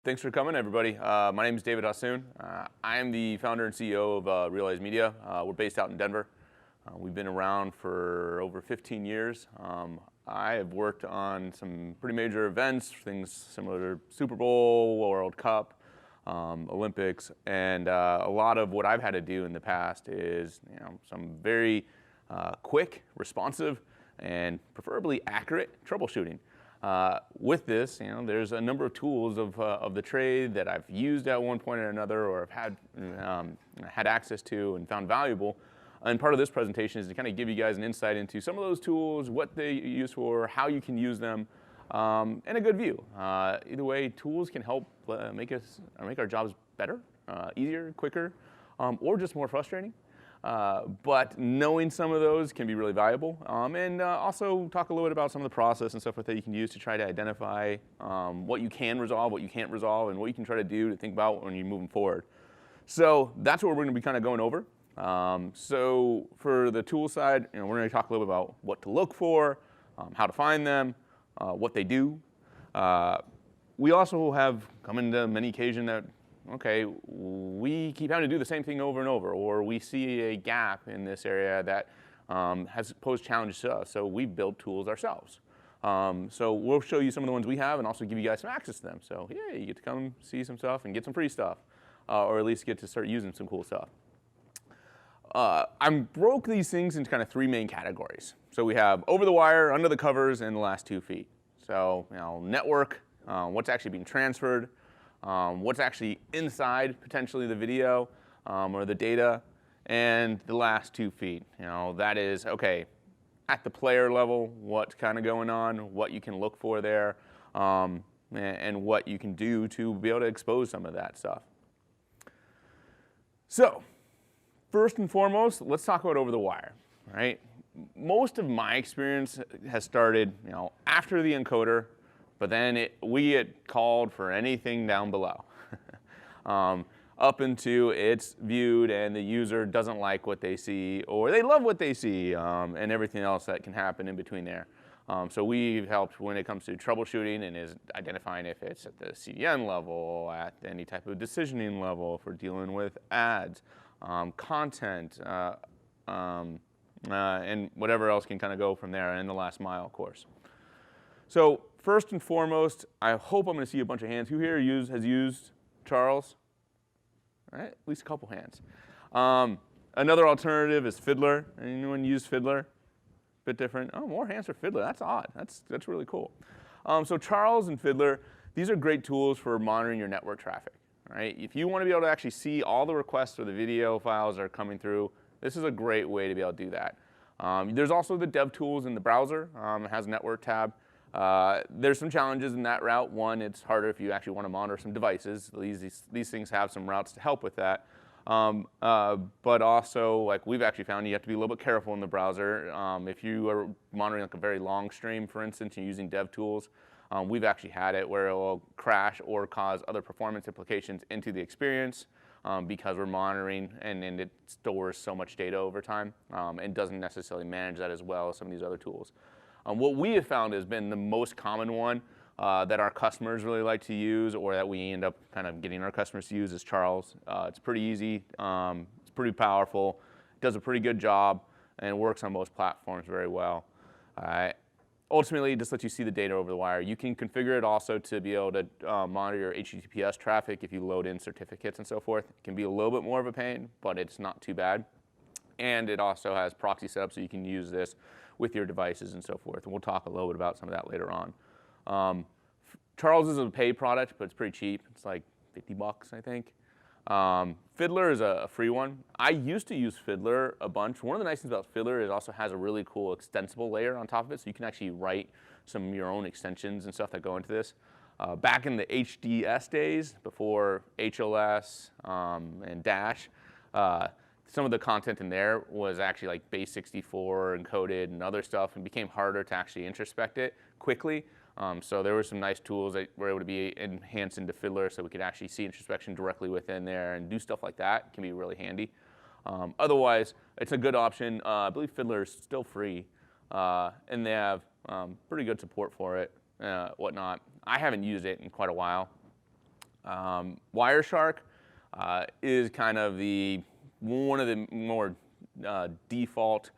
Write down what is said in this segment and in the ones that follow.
Thanks for coming, everybody. My name is David Hassoun. I am the founder and CEO of RealEyes Media. We're based out in Denver. We've been around for over 15 years. I have worked on some pretty major events, things similar to Super Bowl, World Cup, Olympics, and a lot of what I've had to do in the past is some very quick, responsive, and preferably accurate troubleshooting. With this, there's a number of tools of the trade that I've used at one point or another, or have had access to and found valuable. And part of this presentation is to kind of give you guys an insight into some of those tools, what they use for, how you can use them, and a good view. Either way, tools can help make our jobs better, easier, quicker, or just more frustrating. But knowing some of those can be really valuable, and also talk a little bit about some of the process and stuff that you can use to try to identify what you can resolve, what you can't resolve, and what you can try to do to think about when you're moving forward. So that's what we're going to be kind of going over. So for the tool side, we're going to talk a little bit about what to look for, how to find them, what they do. We also have come into many occasions that okay, we keep having to do the same thing over and over, or we see a gap in this area that has posed challenges to us, so we build tools ourselves. So we'll show you some of the ones we have and also give you guys some access to them. So yeah, you get to come see some stuff and get some free stuff, or at least get to start using some cool stuff. I broke these things into kind of three main categories. So we have over the wire, under the covers, and the last 2 feet. So network, what's actually being transferred, what's actually inside potentially the video or the data, and the last 2 feet. That is, okay, at the player level, what's kind of going on, what you can look for there, and what you can do to be able to expose some of that stuff. So first and foremost, let's talk about over the wire, right? Most of my experience has started after the encoder, but then we get called for anything down below. Up into it's viewed and the user doesn't like what they see, or they love what they see, and everything else that can happen in between there. So we've helped when it comes to troubleshooting and is identifying if it's at the CDN level, at any type of decisioning level, if we're dealing with ads, content, and whatever else can kind of go from there, and the last mile, of course. So first and foremost, I hope I'm going to see a bunch of hands. Who here has used Charles? All right, at least a couple hands. Another alternative is Fiddler. Anyone use Fiddler? Bit different. Oh, more hands for Fiddler. That's odd. That's really cool. So Charles and Fiddler, these are great tools for monitoring your network traffic. Right? If you want to be able to actually see all the requests or the video files that are coming through, this is a great way to be able to do that. There's also the dev tools in the browser. It has a network tab. There's some challenges in that route. One, it's harder if you actually want to monitor some devices. These things have some routes to help with that. But also, like we've actually found, you have to be a little bit careful in the browser. If you are monitoring like a very long stream, for instance, and using dev tools, we've actually had it where it will crash or cause other performance implications into the experience because we're monitoring and it stores so much data over time and doesn't necessarily manage that as well as some of these other tools. What we have found has been the most common one that our customers really like to use, or that we end up kind of getting our customers to use, is Charles. It's pretty easy, it's pretty powerful, does a pretty good job, and works on most platforms very well. Ultimately, it just lets you see the data over the wire. You can configure it also to be able to monitor your HTTPS traffic if you load in certificates and so forth. It can be a little bit more of a pain, but it's not too bad. And it also has proxy setup, so you can use this with your devices and so forth. And we'll talk a little bit about some of that later on. Charles is a paid product, but it's pretty cheap. It's like $50, I think. Fiddler is a free one. I used to use Fiddler a bunch. One of the nice things about Fiddler is it also has a really cool extensible layer on top of it, so you can actually write some of your own extensions and stuff that go into this. Back in the HDS days, before HLS and Dash, some of the content in there was actually like base 64 encoded and other stuff, and became harder to actually introspect it quickly. So there were some nice tools that were able to be enhanced into Fiddler, so we could actually see introspection directly within there and do stuff like that. It can be really handy. Otherwise, it's a good option. I believe Fiddler is still free, and they have pretty good support for it, whatnot. I haven't used it in quite a while. Wireshark is kind of one of the more default,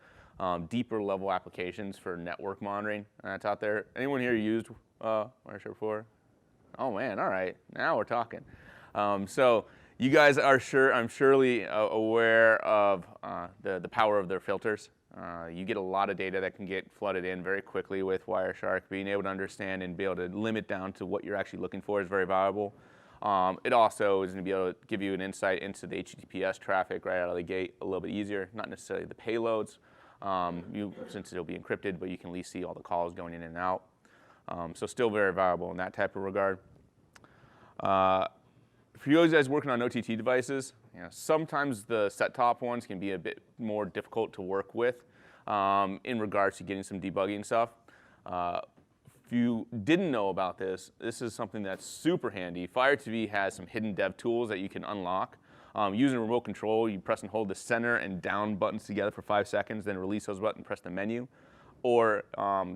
deeper level applications for network monitoring that's out there. Anyone here used Wireshark before? Oh man, all right, now we're talking. So you guys are I'm surely aware of the power of their filters. You get a lot of data that can get flooded in very quickly with Wireshark. Being able to understand and be able to limit down to what you're actually looking for is very valuable. It also is going to be able to give you an insight into the HTTPS traffic right out of the gate a little bit easier, not necessarily the payloads, since it'll be encrypted, but you can at least see all the calls going in and out. So still very valuable in that type of regard. For you guys working on OTT devices, sometimes the set-top ones can be a bit more difficult to work with in regards to getting some debugging stuff. If you didn't know about this, this is something that's super handy. Fire TV has some hidden dev tools that you can unlock. Using remote control, you press and hold the center and down buttons together for 5 seconds, then release those buttons and press the menu. Or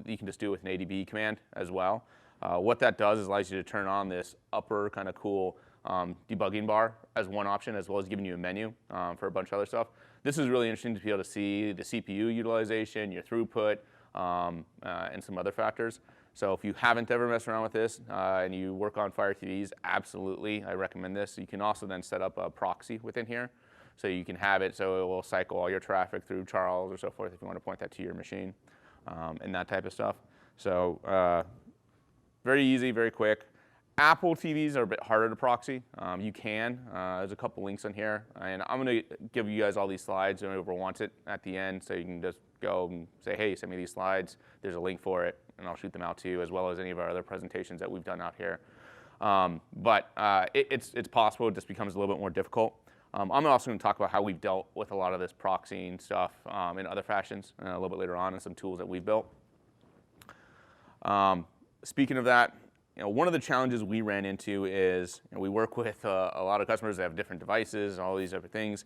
you can just do it with an ADB command as well. What that does is allows you to turn on this upper kind of cool debugging bar as one option, as well as giving you a menu for a bunch of other stuff. This is really interesting to be able to see the CPU utilization, your throughput, and some other factors. So if you haven't ever messed around with this and you work on Fire TVs, absolutely, I recommend this. You can also then set up a proxy within here. So you can have it so it will cycle all your traffic through Charles or so forth if you want to point that to your machine and that type of stuff. So very easy, very quick. Apple TVs are a bit harder to proxy. You can. There's a couple links on here. And I'm going to give you guys all these slides and whoever wants it at the end. So you can just go and say, hey, send me these slides. There's a link for it. And I'll shoot them out to you, as well as any of our other presentations that we've done out here. But it's possible. It just becomes a little bit more difficult. I'm also going to talk about how we've dealt with a lot of this proxying stuff in other fashions a little bit later on, and some tools that we've built. Speaking of that, one of the challenges we ran into is we work with a lot of customers that have different devices and all these other things.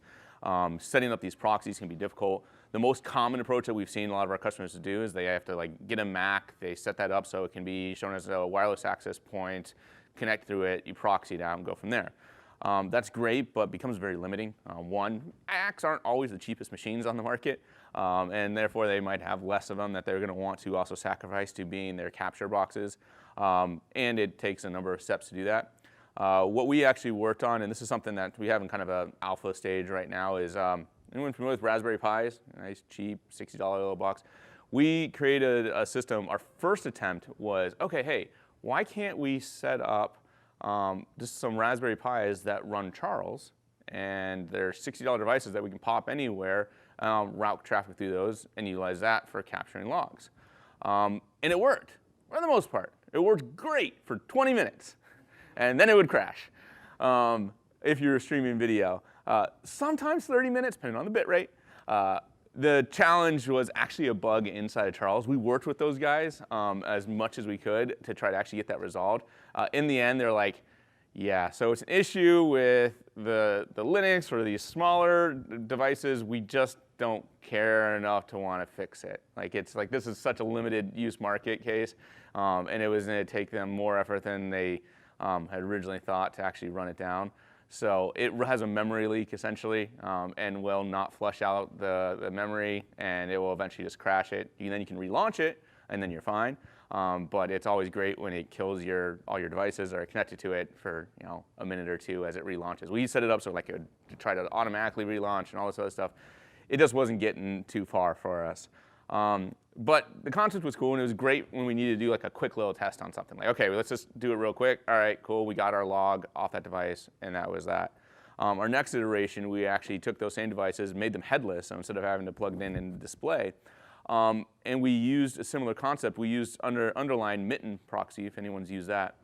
Setting up these proxies can be difficult. The most common approach that we've seen a lot of our customers to do is they have to get a Mac, they set that up so it can be shown as a wireless access point, connect through it, you proxy it out and go from there. That's great, but becomes very limiting. One, Macs aren't always the cheapest machines on the market, and therefore they might have less of them that they're going to want to also sacrifice to being their capture boxes, and it takes a number of steps to do that. What we actually worked on, and this is something that we have in kind of an alpha stage right now, is anyone familiar with Raspberry Pis? Nice, cheap, $60 little box. We created a system. Our first attempt was, okay, hey, why can't we set up just some Raspberry Pis that run Charles, and they're $60 devices that we can pop anywhere, route traffic through those, and utilize that for capturing logs. And it worked, for the most part. It worked great for 20 minutes, and then it would crash if you were streaming video. Sometimes 30 minutes, depending on the bit rate. The challenge was actually a bug inside of Charles. We worked with those guys as much as we could to try to actually get that resolved. In the end, they're like, yeah, so it's an issue with the Linux or these smaller devices. We just don't care enough to want to fix it. This is such a limited use market case, and it was going to take them more effort than they had originally thought to actually run it down. So it has a memory leak, essentially, and will not flush out the memory, and it will eventually just crash it. Then you can relaunch it, and then you're fine. But it's always great when it kills all your devices that are connected to it for a minute or two as it relaunches. We set it up so it would try to automatically relaunch and all this other stuff. It just wasn't getting too far for us. But the concept was cool, and it was great when we needed to do a quick little test on something. Okay, let's just do it real quick. All right, cool, we got our log off that device, and that was that. Our next iteration, we actually took those same devices, made them headless, so instead of having to plug it in and display. And we used a similar concept. We used underlying mitten proxy, if anyone's used that.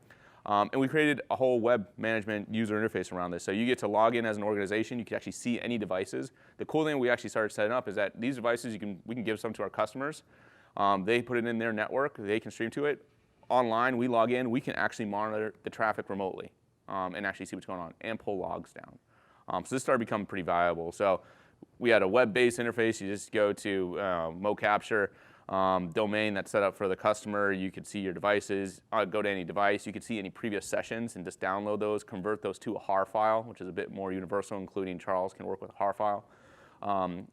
And we created a whole web management user interface around this. So you get to log in as an organization. You can actually see any devices. The cool thing we actually started setting up is that these devices, we can give some to our customers. They put it in their network. They can stream to it. Online, we log in. We can actually monitor the traffic remotely and actually see what's going on and pull logs down. So this started becoming pretty valuable. So we had a web-based interface. You just go to Moe Capture. domain that's set up for the customer. You could see your devices, go to any device. You could see any previous sessions and just download those, convert those to a HAR file, which is a bit more universal, including Charles can work with a HAR file.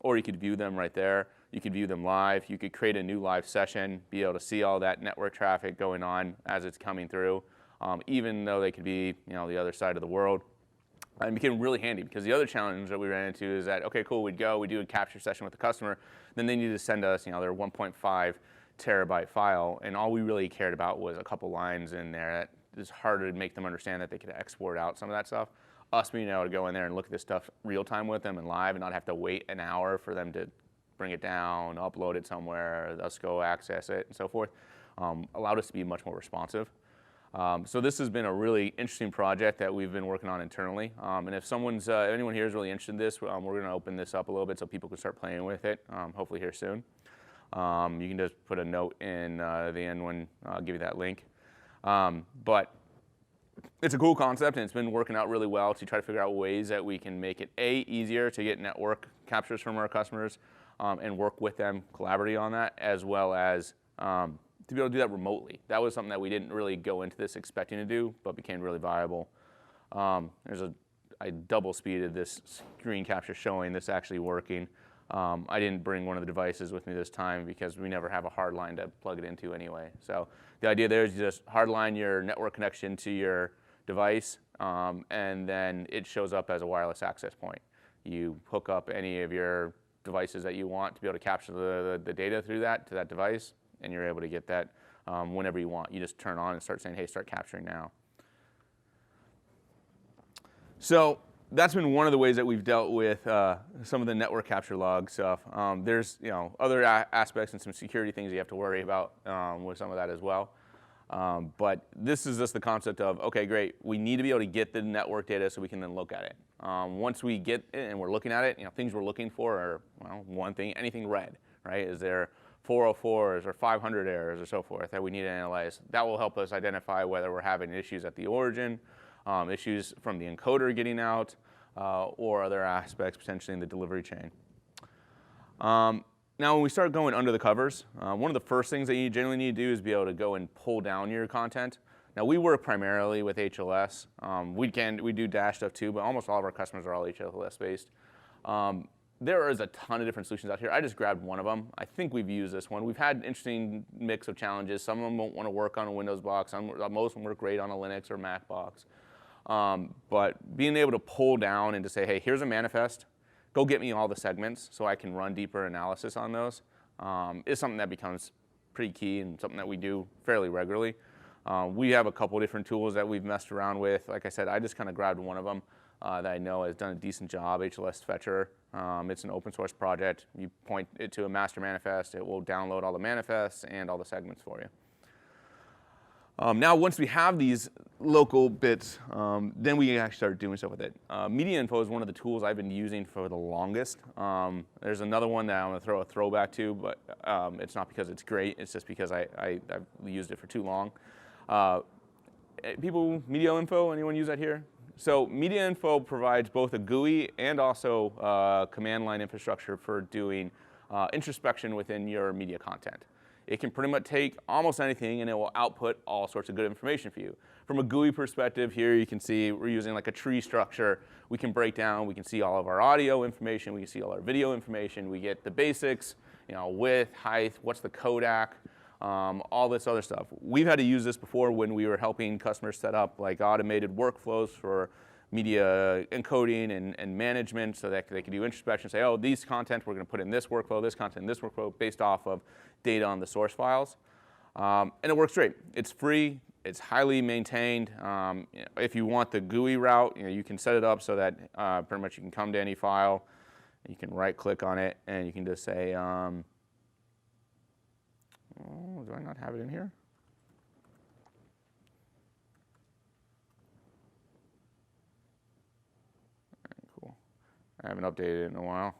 Or you could view them right there. You could view them live. You could create a new live session, be able to see all that network traffic going on as it's coming through, even though they could be the other side of the world. And it became really handy because the other challenge that we ran into is that, okay, cool, we do a capture session with the customer, then they need to send us their 1.5 terabyte file, and all we really cared about was a couple lines in there. That is harder to make them understand that they could export out some of that stuff. Us being able to go in there and look at this stuff real time with them and live and not have to wait an hour for them to bring it down, upload it somewhere, us go access it, and so forth, allowed us to be much more responsive. So this has been a really interesting project that we've been working on internally. And if anyone here is really interested in this, we're going to open this up a little bit so people can start playing with it, hopefully here soon. You can just put a note in the end when I'll give you that link. But it's a cool concept, and it's been working out really well to try to figure out ways that we can make it, easier to get network captures from our customers and work with them collaboratively on that, as well as to be able to do that remotely. That was something that we didn't really go into this expecting to do, but became really viable. I double speeded this screen capture showing this actually working. I didn't bring one of the devices with me this time because we never have a hard line to plug it into anyway. So the idea there is you just hardline your network connection to your device, and then it shows up as a wireless access point. You hook up any of your devices that you want to be able to capture the data through that to that device, and you're able to get that whenever you want. You just turn on and start saying, hey, start capturing now. So that's been one of the ways that we've dealt with some of the network capture log stuff. There's other aspects and some security things you have to worry about with some of that as well. But this is just the concept of, okay, great, we need to be able to get the network data so we can then look at it. Once we get it and we're looking at it, things we're looking for are, one thing, anything red, right? Is there 404s or 500 errors or so forth that we need to analyze? That will help us identify whether we're having issues at the origin, issues from the encoder getting out, or other aspects potentially in the delivery chain. Now, when we start going under the covers, one of the first things that you generally need to do is be able to go and pull down your content. Now, we work primarily with HLS. We do Dash stuff too, but almost all of our customers are all HLS based. There is a ton of different solutions out here. I just grabbed one of them. I think we've used this one. We've had an interesting mix of challenges. Some of them won't want to work on a Windows box. Most of them work great on a Linux or Mac box. But being able to pull down and to say, hey, here's a manifest. Go get me all the segments so I can run deeper analysis on those is something that becomes pretty key and something that we do fairly regularly. We have a couple different tools that we've messed around with. Like I said, I just kind of grabbed one of them that I know has done a decent job, HLS Fetcher. It's an open source project. You point it to a master manifest, it will download all the manifests and all the segments for you. Now, once we have these local bits, then we can actually start doing stuff with it. Media info is one of the tools I've been using for the longest. There's another one that I'm going to throw a throwback to, but it's not because it's great. It's just because I've used it for too long. Media info, anyone use that here? So media info provides both a GUI and also command line infrastructure for doing introspection within your media content. It can pretty much take almost anything and it will output all sorts of good information for you. From a GUI perspective, here you can see we're using like a tree structure. We can break down, we can see all of our audio information, we can see all our video information, we get the basics, width, height, what's the Kodak, all this other stuff. We've had to use this before when we were helping customers set up like automated workflows for media encoding and management so that they can do introspection, say, oh, these content we're going to put in this workflow, this content in this workflow based off of data on the source files. And it works great. It's free. It's highly maintained. If you want the GUI route, you can set it up so that pretty much you can come to any file, you can right-click on it, and you can just say, oh, do I not have it in here? I haven't updated it in a while.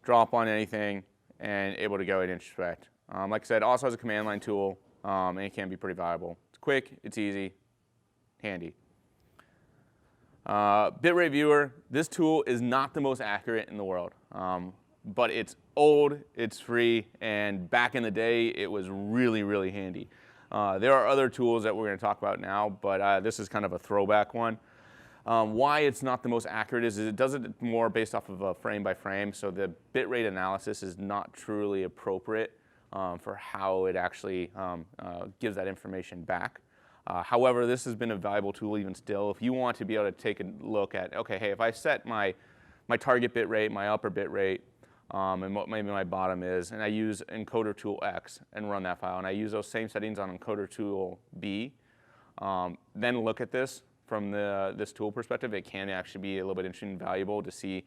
Drop on anything and able to go and introspect. Like I said, also has a command line tool and it can be pretty valuable. It's quick, it's easy, handy. Bitrate Viewer, this tool is not the most accurate in the world. but it's old, it's free, and back in the day, it was really, really handy. There are other tools that we're going to talk about now, but this is kind of a throwback one. Why it's not the most accurate is it does it more based off of a frame by frame, so the bitrate analysis is not truly appropriate for how it actually gives that information back. However, this has been a valuable tool even still. If you want to be able to take a look at, okay, hey, if I set my target bit rate, my upper bit rate, and what maybe my bottom is, and I use encoder tool X and run that file, and I use those same settings on encoder tool B, then look at this from this tool perspective, it can actually be a little bit interesting and valuable to see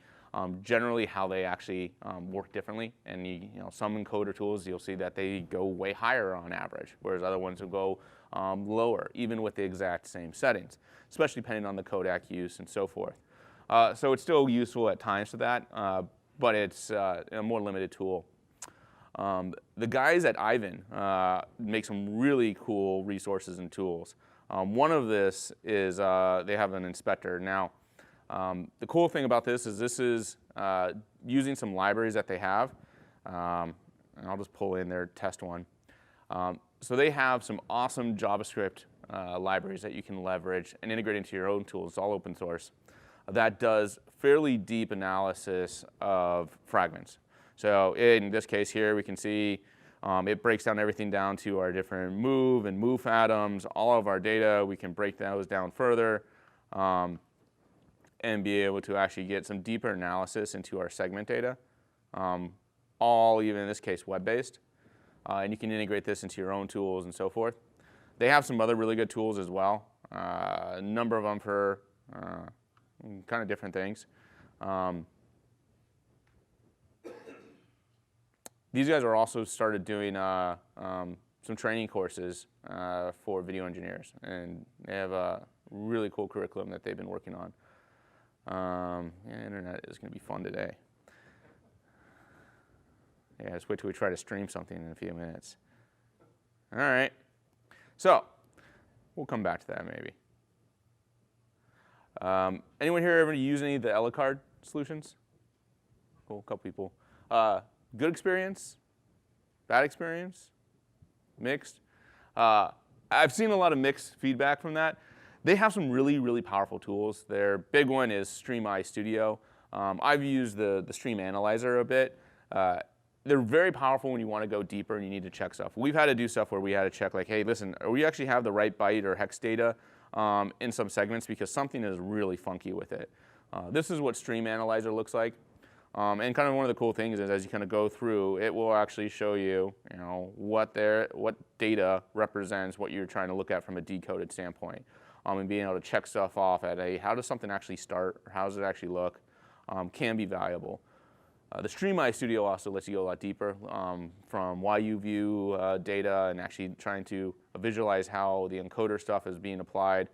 generally how they actually work differently. And some encoder tools, you'll see that they go way higher on average, whereas other ones will go lower, even with the exact same settings, especially depending on the codec use and so forth. So it's still useful at times for that, but it's a more limited tool. The guys at Ivan make some really cool resources and tools. One of this is they have an inspector. Now, the cool thing about this is using some libraries that they have. And I'll just pull in their test one. So they have some awesome JavaScript libraries that you can leverage and integrate into your own tools. It's all open source. That does fairly deep analysis of fragments. So in this case here, we can see it breaks down everything down to our different move and move atoms, all of our data. We can break those down further and be able to actually get some deeper analysis into our segment data, all even in this case web-based. And you can integrate this into your own tools and so forth. They have some other really good tools as well, a number of them for kind of different things. These guys are also started doing some training courses for video engineers, and they have a really cool curriculum that they've been working on. Yeah, internet is going to be fun today. Yeah, just wait till we try to stream something in a few minutes. All right, so we'll come back to that maybe. Anyone here ever use any of the Elicard solutions? Cool, a couple people. Good experience, bad experience, mixed. I've seen a lot of mixed feedback from that. They have some really, really powerful tools. Their big one is StreamEye Studio. I've used the Stream Analyzer a bit. They're very powerful when you want to go deeper and you need to check stuff. We've had to do stuff where we had to check like, hey, listen, we actually have the right byte or hex data in some segments because something is really funky with it. This is what Stream Analyzer looks like. And kind of one of the cool things is as you kind of go through, it will actually show you, what data represents what you're trying to look at from a decoded standpoint. And being able to check stuff off at how does something actually start, or how does it actually look, can be valuable. The StreamEye Studio also lets you go a lot deeper from YU view data and actually trying to visualize how the encoder stuff is being applied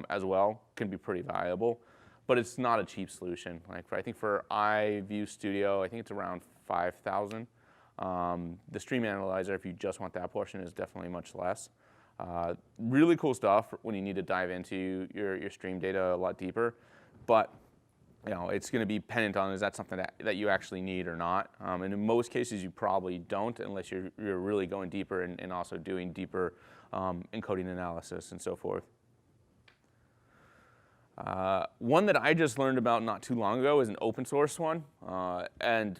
as well, can be pretty valuable. But it's not a cheap solution. Like I think for iView Studio, I think it's around $5,000. The Stream Analyzer, if you just want that portion, is definitely much less. Really cool stuff when you need to dive into your stream data a lot deeper. But it's going to be dependent on is that something that you actually need or not. And in most cases, you probably don't unless you're really going deeper and also doing deeper encoding analysis and so forth. One that I just learned about not too long ago is an open source one. And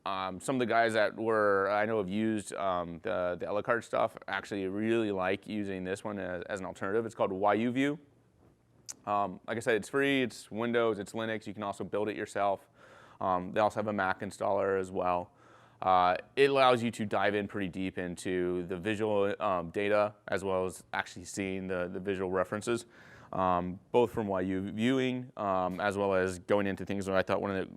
some of the guys that I know have used the Elicard stuff actually really like using this one as an alternative. It's called YU View. Like I said, it's free, it's Windows, it's Linux. You can also build it yourself. They also have a Mac installer as well. It allows you to dive in pretty deep into the visual data as well as actually seeing the visual references. Both from YU viewing as well as going into things where I thought one of the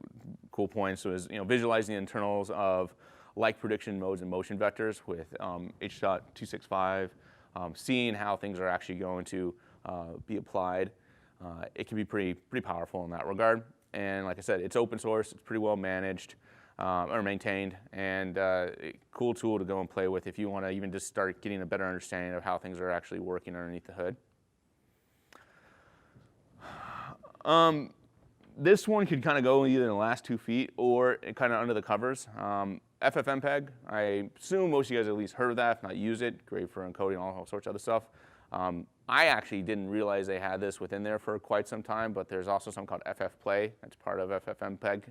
cool points was visualizing the internals of like prediction modes and motion vectors with H.265, seeing how things are actually going to be applied. It can be pretty powerful in that regard. And like I said, it's open source, it's pretty well managed or maintained, and a cool tool to go and play with if you want to even just start getting a better understanding of how things are actually working underneath the hood. This one could kind of go either in the last 2 feet or kind of under the covers. Ffmpeg, I assume most of you guys at least heard of that, if not use it. Great for encoding all sorts of other stuff. I actually didn't realize they had this within there for quite some time, but there's also something called ffplay that's part of Ffmpeg.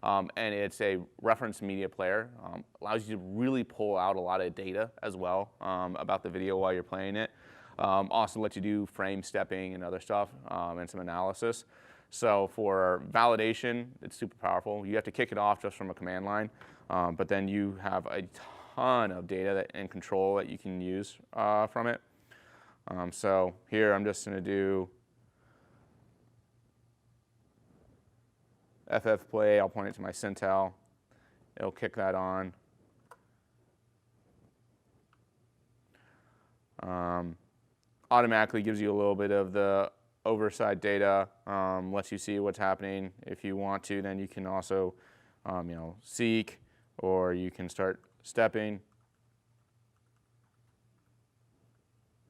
And it's a reference media player. Allows you to really pull out a lot of data as well about the video while you're playing it. Also lets you do frame stepping and other stuff and some analysis. So for validation, it's super powerful. You have to kick it off just from a command line, but then you have a ton of data and control that you can use from it. So here I'm just going to do ffplay. I'll point it to my Cintel. It'll kick that on. Automatically gives you a little bit of the oversight data, lets you see what's happening. If you want to, then you can also seek, or you can start stepping.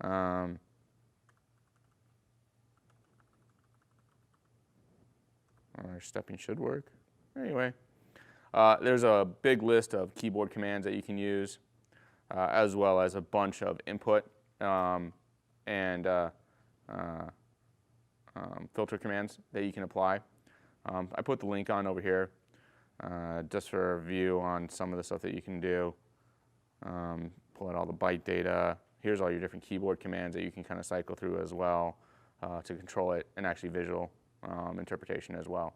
Or stepping should work. Anyway, there's a big list of keyboard commands that you can use, as well as a bunch of input and filter commands that you can apply. I put the link on over here just for a view on some of the stuff that you can do. Pull out all the byte data. Here's all your different keyboard commands that you can kind of cycle through as well to control it, and actually visual interpretation as well.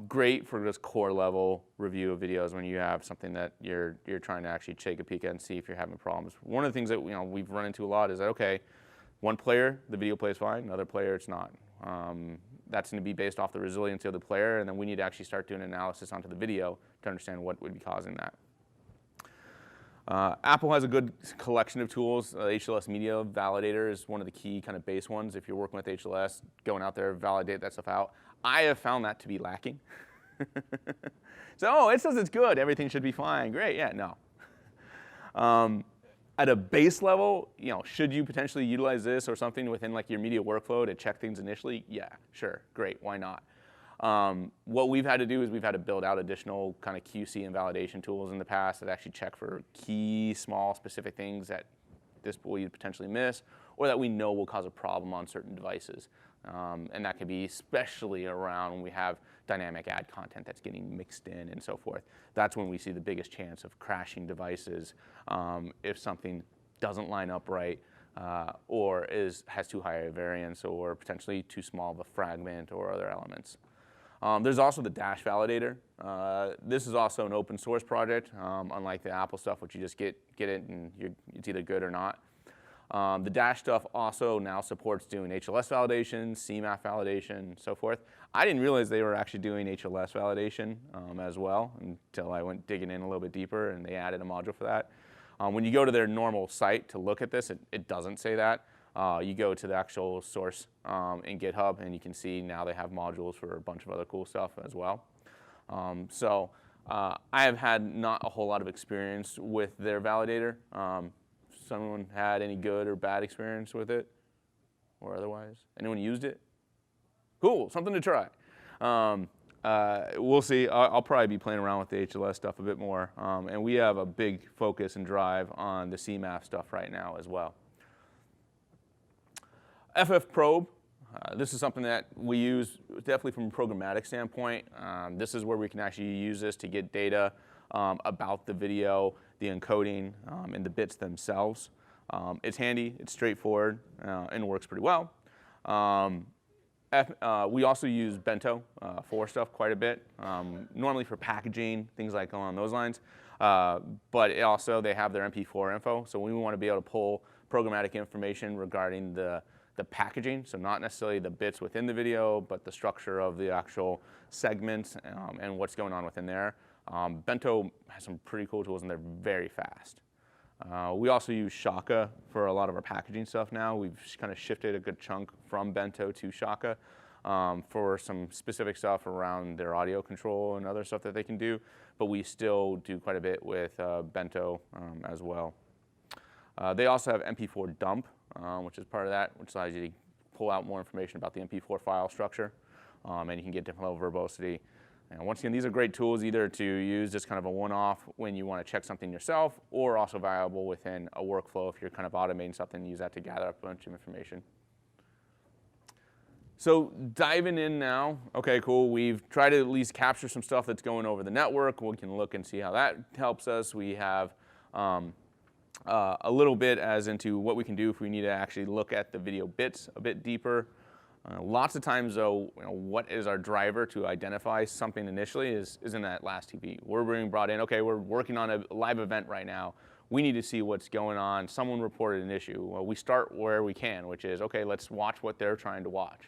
Great for this core level review of videos when you have something that you're trying to actually take a peek at and see if you're having problems. One of the things that we've run into a lot is that, okay, one player, the video plays fine, another player, it's not. That's going to be based off the resiliency of the player, and then we need to actually start doing analysis onto the video to understand what would be causing that. Apple has a good collection of tools. HLS Media Validator is one of the key kind of base ones. If you're working with HLS, going out there, validate that stuff out. I have found that to be lacking. So, it says it's good, everything should be fine. Great, yeah, no. At a base level, should you potentially utilize this or something within like your media workflow to check things initially? Yeah, sure, great, why not? What we've had to do is we've had to build out additional kind of QC and validation tools in the past that actually check for key, small, specific things that this will potentially miss, or that we know will cause a problem on certain devices. And that could be especially around when we have dynamic ad content that's getting mixed in and so forth. That's when we see the biggest chance of crashing devices if something doesn't line up right, or has too high a variance, or potentially too small of a fragment or other elements. There's also the Dash Validator. This is also an open source project, unlike the Apple stuff, which you just get it and it's either good or not. The Dash stuff also now supports doing HLS validation, CMAF validation, and so forth. I didn't realize they were actually doing HLS validation as well until I went digging in a little bit deeper, and they added a module for that. When you go to their normal site to look at this, it doesn't say that. You go to the actual source in GitHub, and you can see now they have modules for a bunch of other cool stuff as well. I have had not a whole lot of experience with their validator. Someone had any good or bad experience with it, or otherwise? Anyone used it? Cool, something to try. We'll see. I'll probably be playing around with the HLS stuff a bit more, and we have a big focus and drive on the CMAF stuff right now as well. FF Probe, this is something that we use definitely from a programmatic standpoint. This is where we can actually use this to get data about the video, the encoding, and the bits themselves. It's handy, it's straightforward, and works pretty well. We also use Bento for stuff quite a bit, normally for packaging, things like along those lines. But they have their Mp4 info, so we want to be able to pull programmatic information regarding the packaging, so not necessarily the bits within the video, but the structure of the actual segments and what's going on within there. Bento has some pretty cool tools, and they're very fast. We also use Shaka for a lot of our packaging stuff now. We've kind of shifted a good chunk from Bento to Shaka for some specific stuff around their audio control and other stuff that they can do, but we still do quite a bit with Bento as well. They also have Mp4 Dump, which is part of that, which allows you to pull out more information about the Mp4 file structure. and you can get different level of verbosity. And once again, these are great tools either to use just kind of a one-off when you want to check something yourself, or also valuable within a workflow if you're kind of automating something and use that to gather up a bunch of information. So diving in now, okay, cool. We've tried to at least capture some stuff that's going over the network. We can look and see how that helps us. We have a little bit as into what we can do if we need to actually look at the video bits a bit deeper. Lots of times, though, what is our driver to identify something initially isn't that last TP. We're being brought in, okay, we're working on a live event right now. We need to see what's going on. Someone reported an issue. Well, we start where we can, which is, okay, let's watch what they're trying to watch.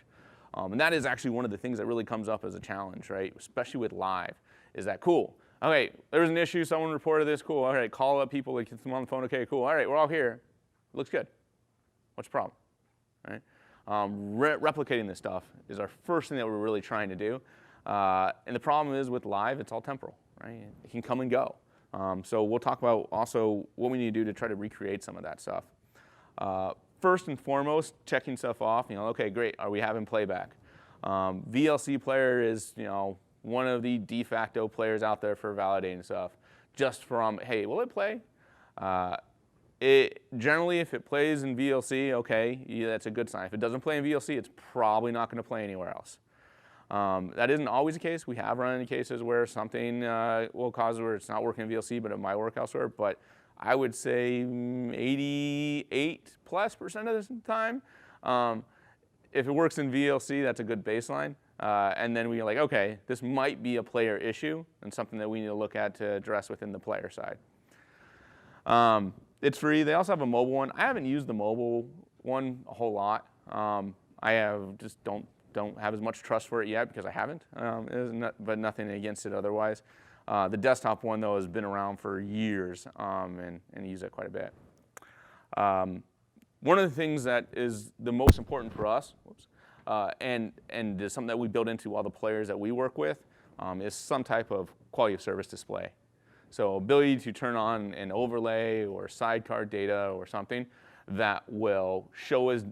And that is actually one of the things that really comes up as a challenge, right? Especially with live, is that cool? Okay, there was an issue, someone reported this, cool. All right, call up people, like, get them on the phone, okay, cool. All right, we're all here. Looks good. What's the problem, right? Replicating this stuff is our first thing that we're really trying to do. And the problem is with live, it's all temporal, right? It can come and go. So we'll talk about also what we need to do to try to recreate some of that stuff. First and foremost, checking stuff off. Okay, great. Are we having playback? VLC player is, one of the de facto players out there for validating stuff. Just from, hey, will it play? Generally, if it plays in VLC, okay, yeah, that's a good sign. If it doesn't play in VLC, it's probably not going to play anywhere else. That isn't always the case. We have run into cases where something will cause where it's not working in VLC, but it might work elsewhere. But I would say 88+% of the time, if it works in VLC, that's a good baseline. And then we're like, okay, this might be a player issue and something that we need to look at to address within the player side. It's free. They also have a mobile one. I haven't used the mobile one a whole lot. I just don't have as much trust for it yet because I haven't, but nothing against it otherwise. The desktop one, though, has been around for years and use it quite a bit. One of the things that is the most important for us, and is something that we build into all the players that we work with, is some type of quality of service display. So ability to turn on an overlay or sidecar data or something that will show us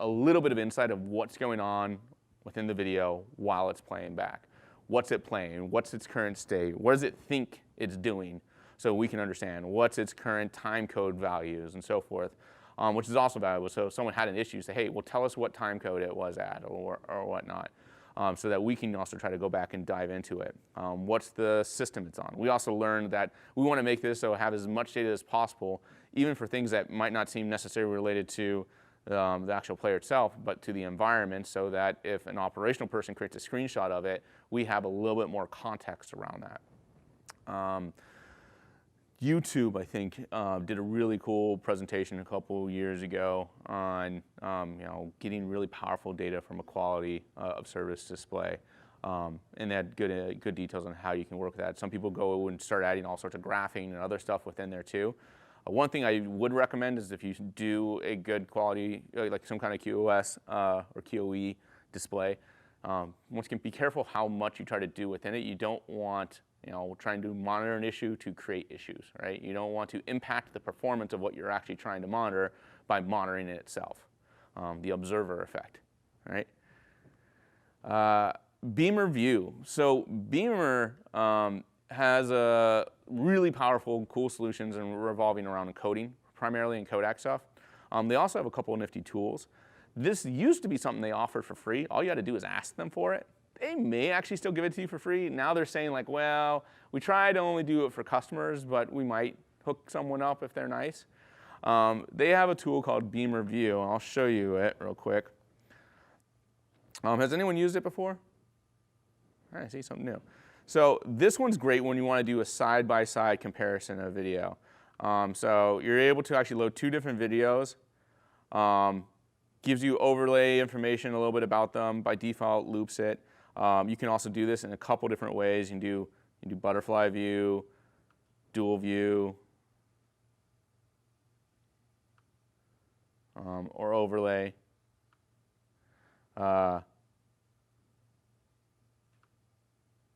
a little bit of insight of what's going on within the video while it's playing back. What's it playing? What's its current state? What does it think it's doing? So we can understand what's its current time code values and so forth, which is also valuable. So if someone had an issue, say, hey, well, tell us what time code it was at or whatnot. So that we can also try to go back and dive into it. What's the system it's on? We also learned that we want to make this so have as much data as possible, even for things that might not seem necessarily related to the actual player itself, but to the environment, so that if an operational person creates a screenshot of it, we have a little bit more context around that. YouTube, I think, did a really cool presentation a couple years ago on getting really powerful data from a quality of service display. And they had good details on how you can work with that. Some people go and start adding all sorts of graphing and other stuff within there too. One thing I would recommend is if you do a good quality, like some kind of QoS or QoE display, once again, be careful how much you try to do within it. You don't want trying to monitor an issue to create issues, right? You don't want to impact the performance of what you're actually trying to monitor by monitoring it itself, the observer effect, right? Beamer view. So Beamer has a really powerful, cool solutions and revolving around encoding, primarily in Kodak stuff. They also have a couple of nifty tools. This used to be something they offered for free. All you had to do is ask them for it. They may actually still give it to you for free. Now they're saying like, well, we try to only do it for customers, but we might hook someone up if they're nice. They have a tool called Beamer View, and I'll show you it real quick. Has anyone used it before? All right, I see something new. So this one's great when you want to do a side-by-side comparison of video. So you're able to actually load two different videos. Gives you overlay information, a little bit about them. By default, loops it. You can also do this in a couple different ways. You can do butterfly view, dual view, or overlay.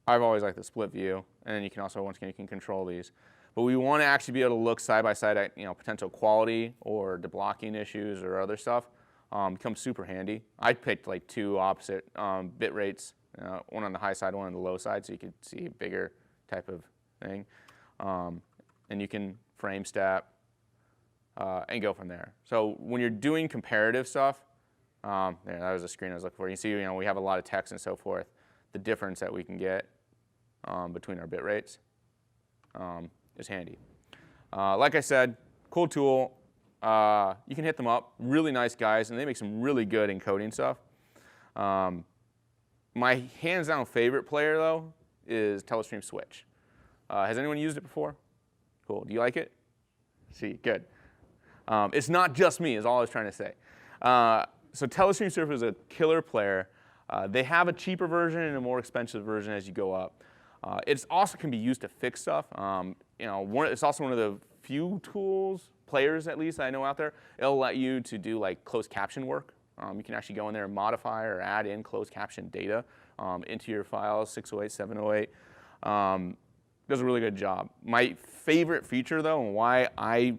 I've always liked the split view, and then you can also, once again, you can control these. But we want to actually be able to look side by side at potential quality or deblocking issues or other stuff. Becomes super handy. I picked like two opposite bit rates one on the high side, one on the low side, so you could see a bigger type of thing. And you can frame step and go from there. So when you're doing comparative stuff, there, that was the screen I was looking for. You see, we have a lot of text and so forth. The difference that we can get between our bit rates is handy. Like I said, cool tool. You can hit them up. Really nice guys, and they make some really good encoding stuff. My hands-down favorite player, though, is Telestream Switch. Has anyone used it before? Cool. Do you like it? See, good. It's not just me, is all I was trying to say. So Telestream Surf is a killer player. They have a cheaper version and a more expensive version as you go up. It also can be used to fix stuff. It's also one of the few tools, players at least, that I know out there. It'll let you to do like closed caption work. You can actually go in there and modify or add in closed caption data into your files, 608, 708. Does a really good job. My favorite feature, though, and why I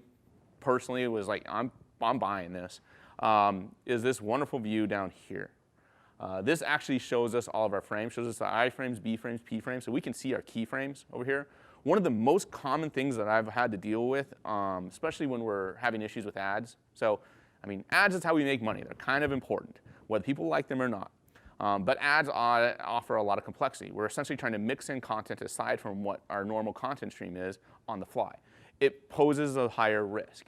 personally was like, I'm buying this, is this wonderful view down here. This actually shows us all of our frames, shows us the iframes, bframes, pframes, so we can see our keyframes over here. One of the most common things that I've had to deal with, especially when we're having issues with ads. So, I mean, ads is how we make money. They're kind of important, whether people like them or not. But ads offer a lot of complexity. We're essentially trying to mix in content aside from what our normal content stream is on the fly. It poses a higher risk.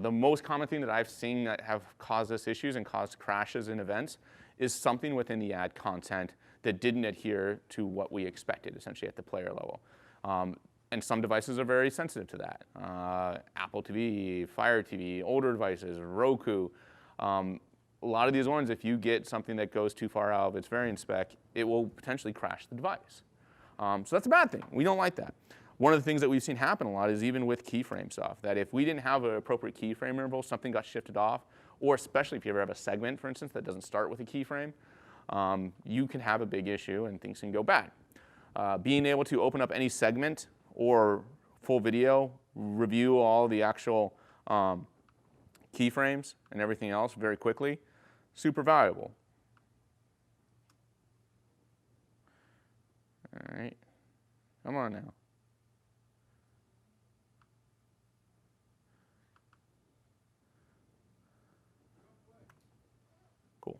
The most common thing that I've seen that have caused us issues and caused crashes in events is something within the ad content that didn't adhere to what we expected, essentially at the player level. And some devices are very sensitive to that. Apple TV, Fire TV, older devices, Roku. A lot of these ones, if you get something that goes too far out of its variant spec, it will potentially crash the device. So that's a bad thing. We don't like that. One of the things that we've seen happen a lot is even with keyframe stuff, that if we didn't have an appropriate keyframe interval, something got shifted off, or especially if you ever have a segment, for instance, that doesn't start with a keyframe, you can have a big issue and things can go bad. Being able to open up any segment or full video, review all the actual keyframes and everything else very quickly, super valuable. All right, come on now. Cool.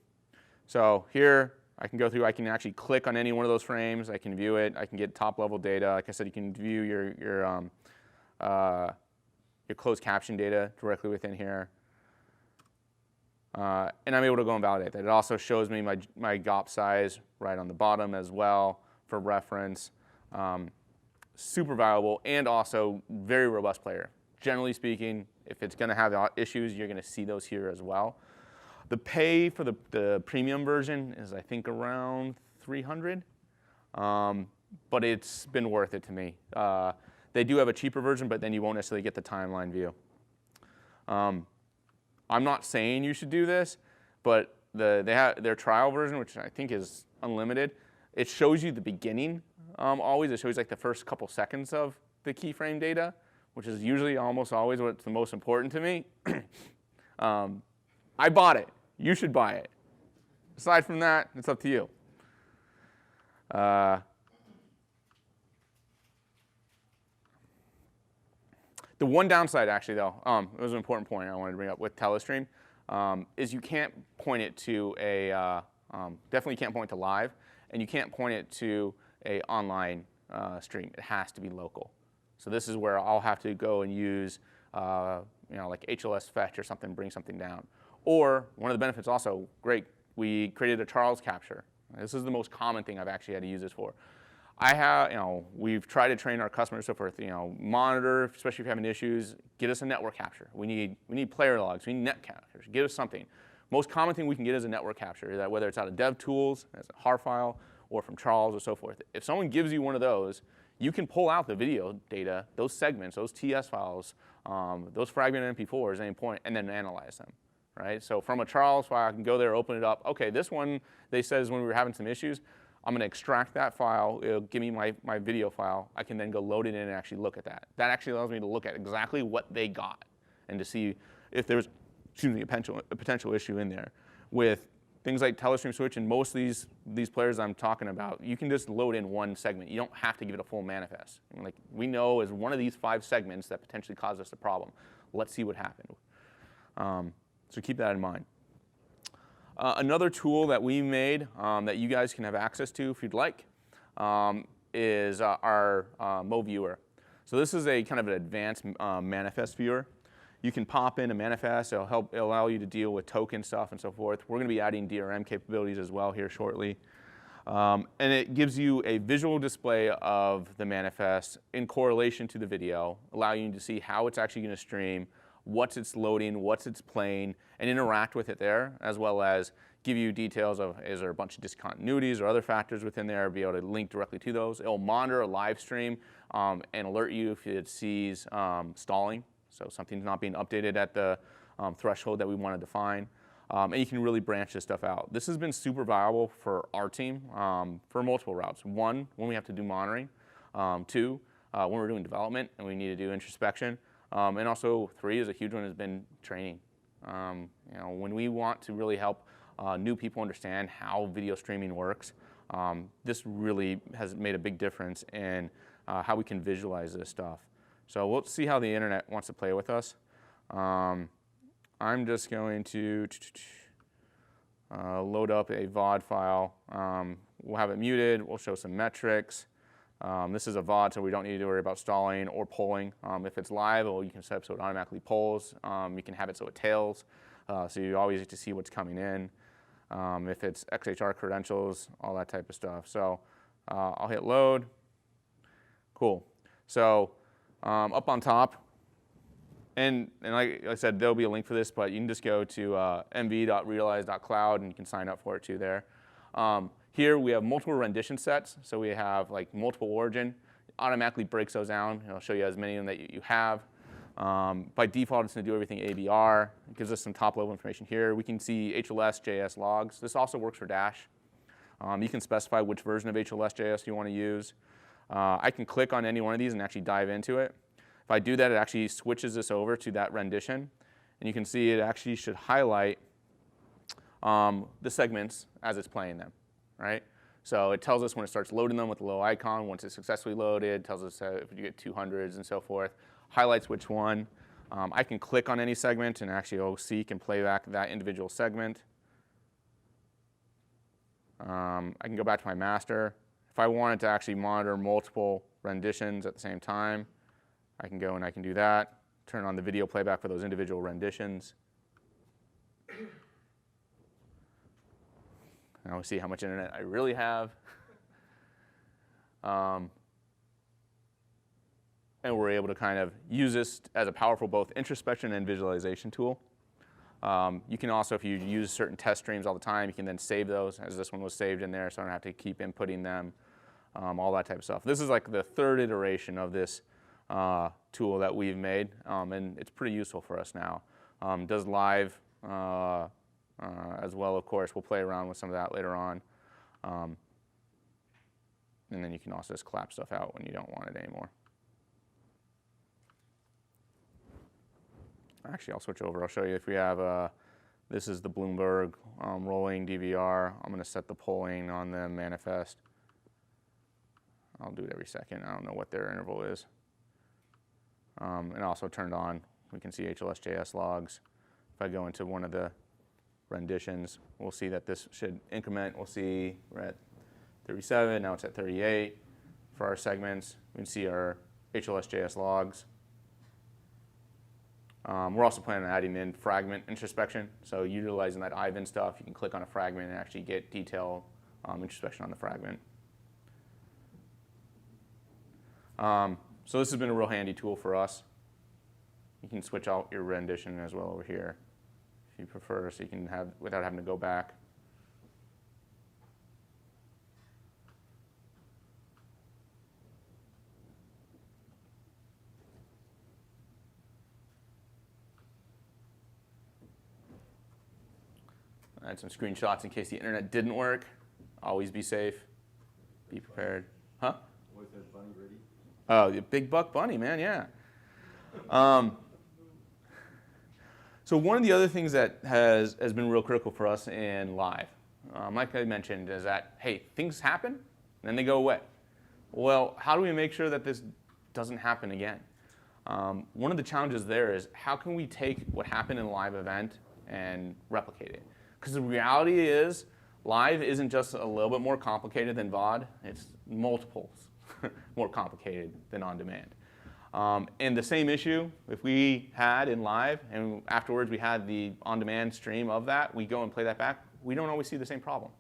So here, I can go through, I can actually click on any one of those frames, I can view it, I can get top level data. Like I said, you can view your closed caption data directly within here. And I'm able to go and validate that. It also shows me my GOP size right on the bottom as well for reference. Super valuable and also very robust player. Generally speaking, if it's going to have issues, you're going to see those here as well. The pay for the premium version is, I think, around $300, but it's been worth it to me. They do have a cheaper version, but then you won't necessarily get the timeline view. I'm not saying you should do this, but they have their trial version, which I think is unlimited. It shows you the beginning always. It shows you like the first couple seconds of the keyframe data, which is usually almost always what's the most important to me. I bought it. You should buy it. Aside from that, it's up to you. The one downside, actually, though, it was an important point I wanted to bring up with Telestream, is you can't point it to a, definitely can't point to live, and you can't point it to a online stream. It has to be local. So this is where I'll have to go and use, like HLS fetch or something, bring something down. Or one of the benefits also, great, we created a Charles capture. This is the most common thing I've actually had to use this for. I have, we've tried to train our customers so forth, monitor, especially if you're having issues, get us a network capture. We need player logs, we need net captures, get us something. Most common thing we can get is a network capture, that whether it's out of dev tools, as a HAR file, or from Charles or so forth. If someone gives you one of those, you can pull out the video data, those segments, those TS files, those fragmented MP4s at any point, and then analyze them. Right? So from a Charles file, I can go there, open it up. Okay, this one, they says when we were having some issues, I'm going to extract that file. It'll give me my video file. I can then go load it in and actually look at that. That actually allows me to look at exactly what they got and to see if there's, a potential issue in there. With things like telestream switch and most of these players I'm talking about, you can just load in one segment. You don't have to give it a full manifest. I mean, like we know is one of these 5 segments that potentially caused us a problem. Let's see what happened. So keep that in mind. Another tool that we made that you guys can have access to if you'd like is our Moe Viewer. So this is a kind of an advanced manifest viewer. You can pop in a manifest. It'll allow you to deal with token stuff and so forth. We're going to be adding DRM capabilities as well here shortly. And it gives you a visual display of the manifest in correlation to the video, allowing you to see how it's actually going to stream, what's it's loading, what's it's playing, and interact with it there, as well as give you details of is there a bunch of discontinuities or other factors within there, be able to link directly to those. It'll monitor a live stream and alert you if it sees stalling. So something's not being updated at the threshold that we want to define. And you can really branch this stuff out. This has been super valuable for our team for multiple routes. 1, when we have to do monitoring. 2, when we're doing development and we need to do introspection. And also 3 is a huge one, has been training. You know, when we want to really help new people understand how video streaming works, this really has made a big difference in how we can visualize this stuff. So we'll see how the internet wants to play with us. I'm just going to load up a VOD file. We'll have it muted. We'll show some metrics. This is a VOD, so we don't need to worry about stalling or polling. If it's live, well, you can set up so it automatically polls. You can have it so it tails, so you always get to see what's coming in. If it's XHR credentials, all that type of stuff. So I'll hit load. Cool. So up on top, and like I said, there'll be a link for this, but you can just go to mv.realize.cloud and you can sign up for it too there. Here we have multiple rendition sets, so we have like multiple origin. It automatically breaks those down. It'll show you as many of them that you have. By default, it's going to do everything ABR. It gives us some top-level information here. We can see HLS JS logs. This also works for Dash. You can specify which version of HLS JS you want to use. I can click on any one of these and actually dive into it. If I do that, it actually switches this over to that rendition. And you can see it actually should highlight the segments as it's playing them, right? So it tells us when it starts loading them with the little icon, once it's successfully loaded, tells us if you get 200s and so forth, highlights which one. I can click on any segment and actually seek and play back that individual segment. I can go back to my master. If I wanted to actually monitor multiple renditions at the same time, I can go and I can do that. Turn on the video playback for those individual renditions. Now we see how much internet I really have. And we're able to kind of use this as a powerful both introspection and visualization tool. You can also, if you use certain test streams all the time, you can then save those, as this one was saved in there, so I don't have to keep inputting them, all that type of stuff. This is like the 3rd iteration of this tool that we've made, and it's pretty useful for us now. Does live as well, of course. We'll play around with some of that later on. And then you can also just clap stuff out when you don't want it anymore. Actually, I'll switch over. I'll show you if we have, this is the Bloomberg Rolling Dvr. I'm going to set the polling on the manifest. I'll do it every second. I don't know what their interval is. And also turned on, we can see HLS.js logs. If I go into one of the renditions, we'll see that this should increment. We'll see we're at 37, now it's at 38. For our segments, we can see our HLS.js logs. We're also planning on adding in fragment introspection. So utilizing that Ivan stuff, you can click on a fragment and actually get detailed introspection on the fragment. So this has been a real handy tool for us. You can switch out your rendition as well over here if you prefer, so you can have, without having to go back. I had some screenshots in case the internet didn't work. Always be safe. Be prepared. Huh? Was that bunny ready? Oh, the big buck bunny, man, yeah. So So one of the other things that has been real critical for us in live, like I mentioned, is that, hey, things happen, and then they go away. Well, how do we make sure that this doesn't happen again? One of the challenges there is how can we take what happened in a live event and replicate it? Because the reality is live isn't just a little bit more complicated than VOD, it's multiples more complicated than on demand. And the same issue, if we had in live and afterwards we had the on-demand stream of that, we go and play that back, we don't always see the same problem.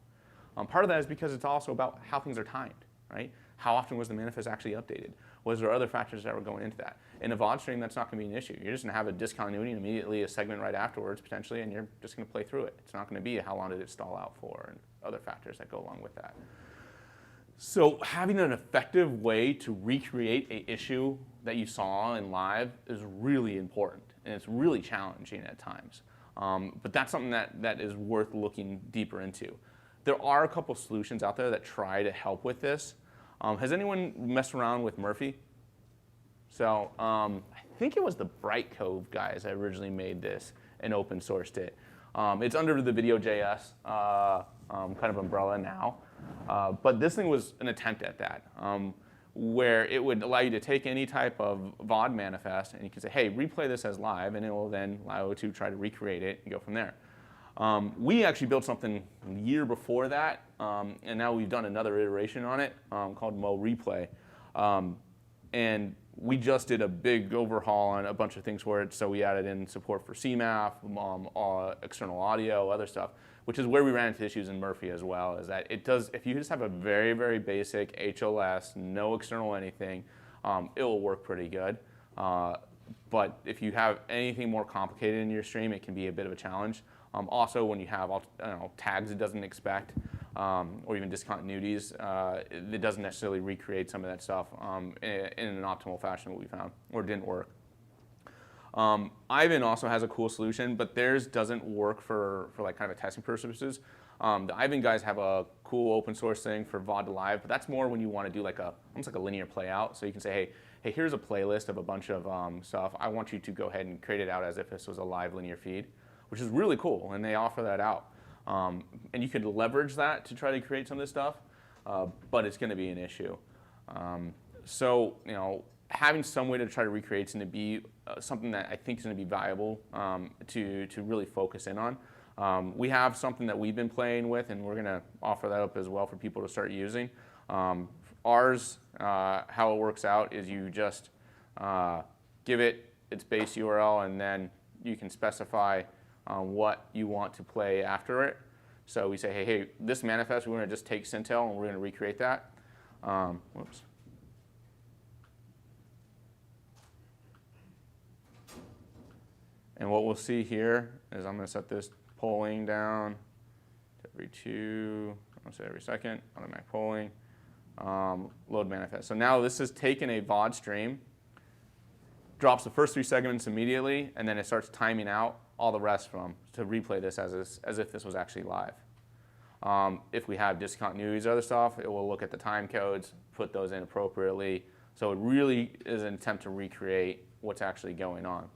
Part of that is because it's also about how things are timed, right? How often was the manifest actually updated? Was there other factors that were going into that? In a VOD stream, that's not going to be an issue. You're just going to have a discontinuity and immediately a segment right afterwards, potentially, and you're just going to play through it. It's not going to be how long did it stall out for and other factors that go along with that. So having an effective way to recreate an issue that you saw in live is really important, and it's really challenging at times. But that's something that is worth looking deeper into. There are a couple solutions out there that try to help with this. Has anyone messed around with Murphy? So I think it was the Bright Cove guys that originally made this and open sourced it. It's under the Video.js kind of umbrella now. But this thing was an attempt at that, where it would allow you to take any type of VOD manifest and you can say, hey, replay this as live, and it will then allow you to try to recreate it and go from there. We actually built something a year before that, and now we've done another iteration on it called Moe Replay. And we just did a big overhaul on a bunch of things for it. So we added in support for CMAF, external audio, other stuff, which is where we ran into issues in Murphy as well, is that it does, if you just have a very, very basic HLS, no external anything, it will work pretty good. But if you have anything more complicated in your stream, it can be a bit of a challenge. Also, when you have tags it doesn't expect, or even discontinuities, it doesn't necessarily recreate some of that stuff in an optimal fashion, what we found, or didn't work. Ivan also has a cool solution, but theirs doesn't work for like kind of testing purposes. The Ivan guys have a cool open source thing for VOD to live, but that's more when you want to do like almost like a linear play out. So you can say, hey, here's a playlist of a bunch of stuff. I want you to go ahead and create it out as if this was a live linear feed, which is really cool, and they offer that out. And you could leverage that to try to create some of this stuff, but it's going to be an issue. So having some way to try to recreate is going to be something that I think is going to be valuable to really focus in on. We have something that we've been playing with, and we're going to offer that up as well for people to start using. Ours, how it works out is you just give it its base URL, and then you can specify what you want to play after it. So we say, hey, this manifest, we're going to just take Sintel and we're going to recreate that. Whoops. And what we'll see here is I'm going to set this polling down to every second, automatic polling, load manifest. So now this has taken a VOD stream, drops the first 3 segments immediately, and then it starts timing out all the rest from to replay this as if this was actually live. If we have discontinuities or other stuff, it will look at the time codes, put those in appropriately. So it really is an attempt to recreate what's actually going on.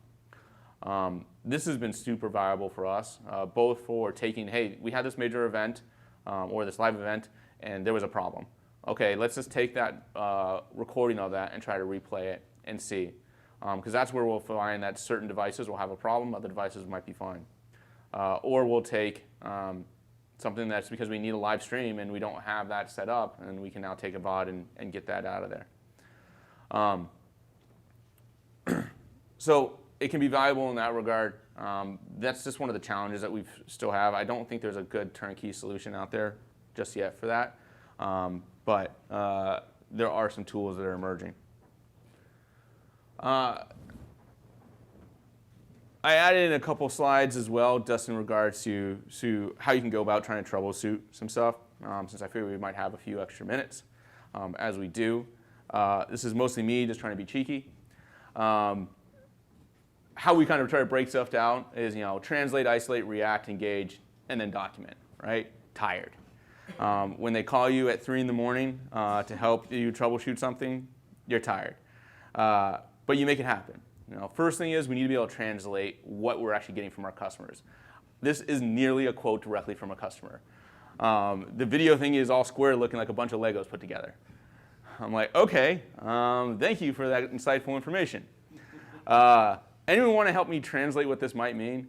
This has been super valuable for us, both for taking, hey, we had this major event or this live event, and there was a problem. Okay, let's just take that recording of that and try to replay it and see. Because that's where we'll find that certain devices will have a problem, other devices might be fine. Or we'll take something that's because we need a live stream and we don't have that set up, and we can now take a VOD and get that out of there. So it can be valuable in that regard. That's just one of the challenges that we still have. I don't think there's a good turnkey solution out there just yet for that. But there are some tools that are emerging. I added in a couple slides as well, just in regards to how you can go about trying to troubleshoot some stuff, since I figure we might have a few extra minutes as we do. This is mostly me just trying to be cheeky. How we kind of try to break stuff down is, translate, isolate, react, engage, and then document, right? Tired. When they call you at 3 in the morning to help you troubleshoot something, you're tired. But you make it happen. First thing is we need to be able to translate what we're actually getting from our customers. This is nearly a quote directly from a customer. The video thing is all square looking like a bunch of Legos put together. I'm like, okay, thank you for that insightful information. Anyone want to help me translate what this might mean?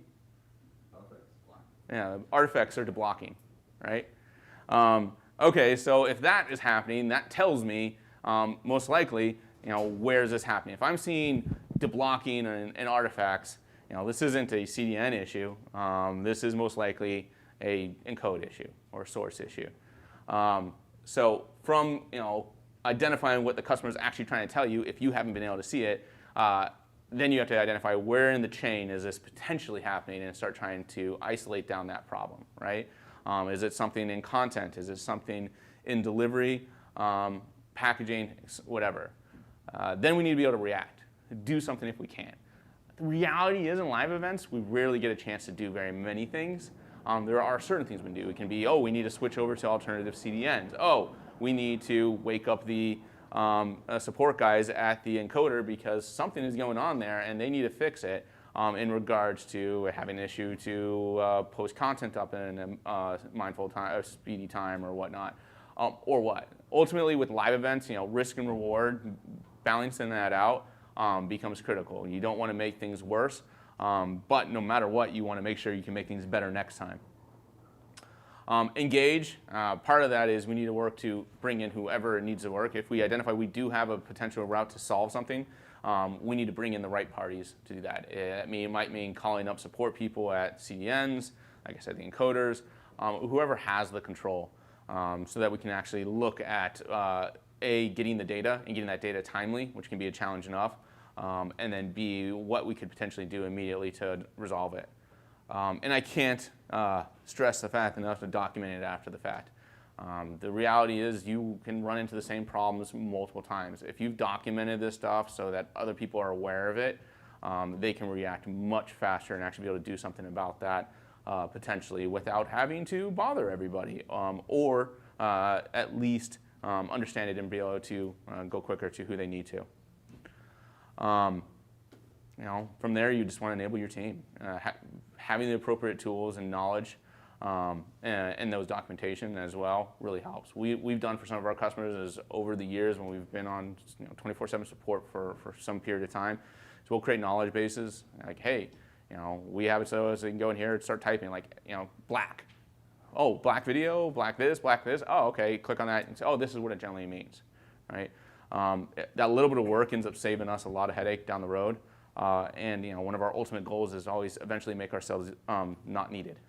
Yeah, artifacts are to blocking, right? Okay, so if that is happening, that tells me most likely, where is this happening? If I'm seeing deblocking and artifacts, this isn't a CDN issue. This is most likely a encode issue or source issue. So from identifying what the customer is actually trying to tell you, if you haven't been able to see it, then you have to identify where in the chain is this potentially happening and start trying to isolate down that problem, right? Is it something in content? Is it something in delivery, packaging, whatever? Then we need to be able to react, do something if we can. The reality is in live events, we rarely get a chance to do very many things. There are certain things we can do. It can be, oh, we need to switch over to alternative CDNs. Oh, we need to wake up the support guys at the encoder because something is going on there and they need to fix it in regards to having an issue to post content up in a mindful time, speedy time or whatnot, or what. Ultimately, with live events, risk and reward, balancing that out becomes critical. You don't want to make things worse, but no matter what, you want to make sure you can make things better next time. Engage, part of that is we need to work to bring in whoever needs to work. If we identify we do have a potential route to solve something, we need to bring in the right parties to do that. It might mean calling up support people at CDNs, like I said, the encoders, whoever has the control, so that we can actually look at A, getting the data and getting that data timely, which can be a challenge enough, and then B, what we could potentially do immediately to resolve it. And I can't stress the fact enough to document it after the fact. The reality is you can run into the same problems multiple times. If you've documented this stuff so that other people are aware of it, they can react much faster and actually be able to do something about that potentially without having to bother everybody, or at least understand it and be able to go quicker to who they need to. From there, you just want to enable your team. Having the appropriate tools and knowledge and those documentation as well really helps. We've done for some of our customers is over the years when we've been on 24/7 support for some period of time, so we'll create knowledge bases like, hey, we have it so you can go in here and start typing like, black. Oh, black video, black this, black this. Oh, okay, click on that and say, oh, this is what it generally means, right? That little bit of work ends up saving us a lot of headache down the road. And one of our ultimate goals is always eventually make ourselves not needed,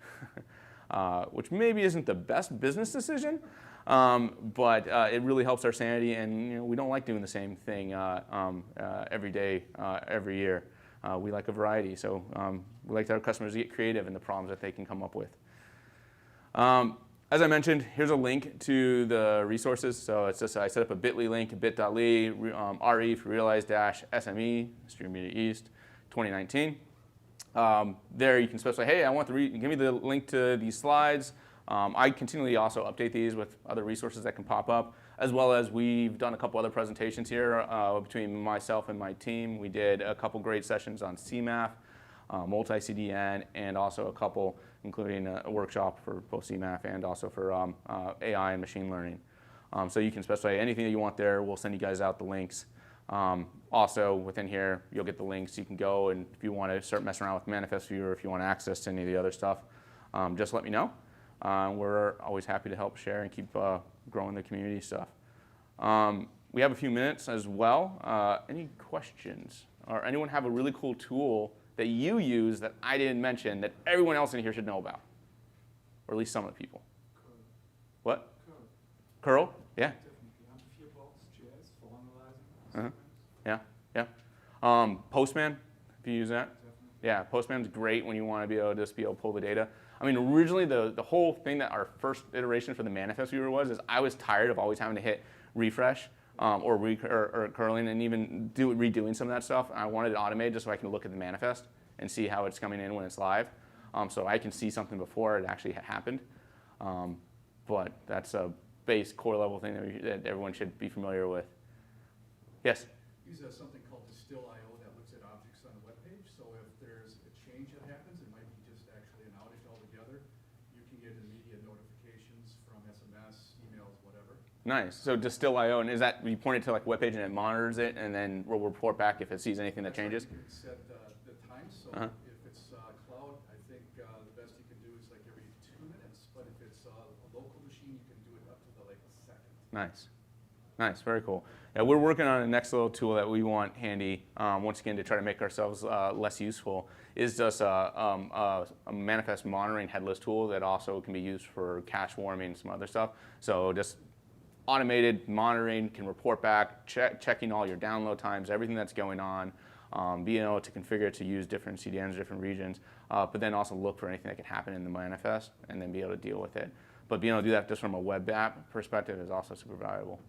which maybe isn't the best business decision, but it really helps our sanity. And we don't like doing the same thing every day, every year. We like a variety, so we like our customers to get creative in the problems that they can come up with. As I mentioned, here's a link to the resources. So it's just I set up a bit.ly link, bit.ly, RE for RealEyes-SME, Stream Media East, 2019. There you can specify, hey, I want give me the link to these slides. I continually also update these with other resources that can pop up, as well as we've done a couple other presentations here between myself and my team. We did a couple great sessions on CMAF, multi-CDN, and also a couple including a workshop for both CMAF and also for AI and machine learning. So you can specify anything that you want there. We'll send you guys out the links. Also within here, you'll get the links. You can go, and if you want to start messing around with Manifest Viewer, if you want access to any of the other stuff, just let me know. We're always happy to help share and keep growing the community stuff. We have a few minutes as well. Any questions? Or anyone have a really cool tool that you use that I didn't mention that everyone else in here should know about? Or at least some of the people. Curl. What? Curl? Yeah. Definitely. Mp4 Dump, JS for analyzing. Yeah. Postman, if you use that. Definitely. Yeah, Postman's great when you want to be able to pull the data. I mean, originally the whole thing that our first iteration for the Manifest Viewer was is I was tired of always having to hit refresh or curling and even redoing some of that stuff. I wanted it automated just so I can look at the manifest and see how it's coming in when it's live. So I can see something before it actually happened. But that's a base core level thing that everyone should be familiar with. Yes? Use something called Distill.io that looks at object Nice. So Distill.io, and is that, you point it to like a web page and it monitors it, and then will report back if it sees anything that changes? You can set the time, so if it's cloud, I think the best you can do is like every 2 minutes, but if it's a local machine, you can do it up to like a second. Nice. Nice, very cool. Yeah, we're working on a next little tool that we want handy, once again, to try to make ourselves less useful, is just a manifest monitoring headless tool that also can be used for cache warming and some other stuff. So just automated monitoring, can report back, checking all your download times, everything that's going on, being able to configure it to use different CDNs, different regions, but then also look for anything that can happen in the manifest and then be able to deal with it. But being able to do that just from a web app perspective is also super valuable.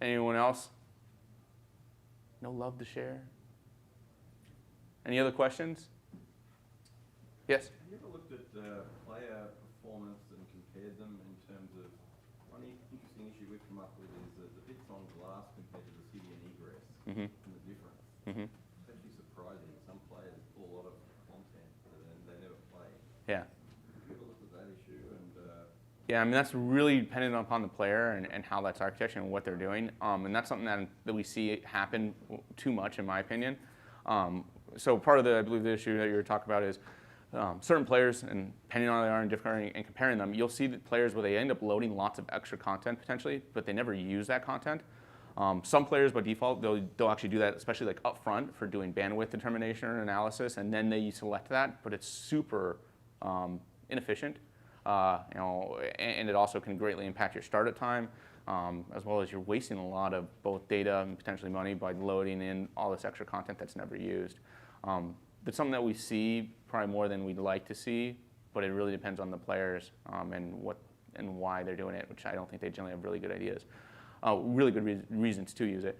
Anyone else? No love to share? Any other questions? Yes? Have you ever looked at player performance and compared them in terms of, one interesting issue we've come up with is the bits on glass compared to the CDN egress and the difference. It's actually surprising. Some players pull a lot of content and they never play. Yeah. Have you ever looked at that issue? Yeah, I mean, that's really dependent upon the player and how that's architecture and what they're doing. And that's something that we see happen too much, in my opinion. So part of the, I believe, the issue that you were talking about is certain players, and depending on how they are and different and comparing them, you'll see that players where they end up loading lots of extra content potentially, but they never use that content. Some players by default, they'll actually do that, especially like up front for doing bandwidth determination or analysis, and then they select that, but it's super inefficient. And it also can greatly impact your startup time, as well as you're wasting a lot of both data and potentially money by loading in all this extra content that's never used. It's something that we see probably more than we'd like to see, but it really depends on the players and why they're doing it, which I don't think they generally have really good ideas, really good reasons to use it.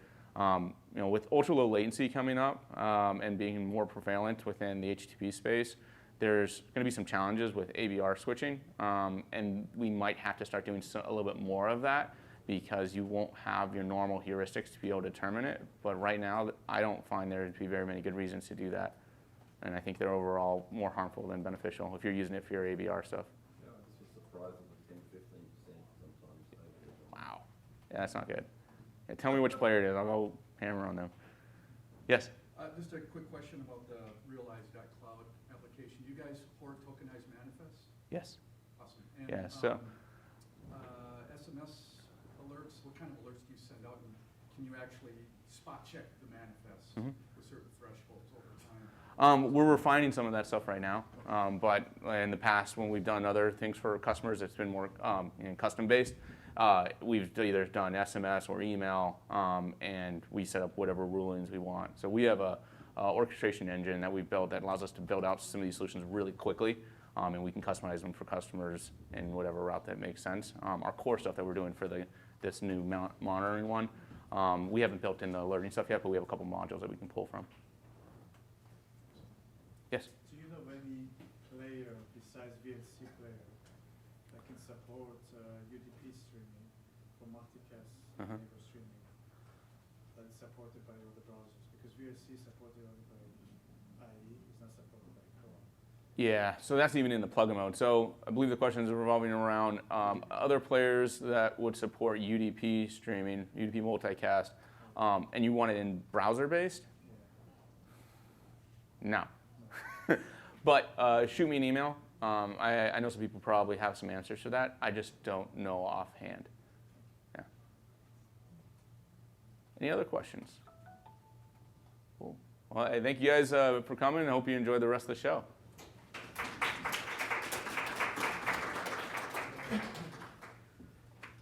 With ultra low latency coming up and being more prevalent within the HTTP space, there's going to be some challenges with ABR switching, and we might have to start doing a little bit more of that because you won't have your normal heuristics to be able to determine it. But right now, I don't find there to be very many good reasons to do that. And I think they're overall more harmful than beneficial if you're using it for your ABR stuff. Yeah, this was surprising, 10-15% sometimes. Wow. Yeah, that's not good. Yeah, tell me which player it is. I'll go hammer on them. Yes? Just a quick question about the RealEyes.cloud application. You guys support tokenized manifests? Yes. Awesome. And, Yeah, so SMS alerts, what kind of alerts do you send out? And can you actually spot check the manifests with certain thresholds over time? we're refining some of that stuff right now, but in the past when we've done other things for customers, it's been more custom-based. We've either done SMS or email, and we set up whatever rulings we want. So we have a orchestration engine that we've built that allows us to build out some of these solutions really quickly, and we can customize them for customers in whatever route that makes sense. Our core stuff that we're doing for this new monitoring one, we haven't built in the alerting stuff yet, but we have a couple modules that we can pull from. Yes? Do you know any player besides VLC player that can support UDP streaming for multicast neighbor streaming that is supported by all the browsers? Because VLC is supported only by IE, it's not supported by Chrome. Yeah, so that's even in the plugin mode. So I believe the question is revolving around other players that would support UDP streaming, UDP multicast, and you want it in browser-based? No. But shoot me an email. I know some people probably have some answers to that. I just don't know offhand. Yeah. Any other questions? Cool. Well, I thank you guys for coming. I hope you enjoyed the rest of the show.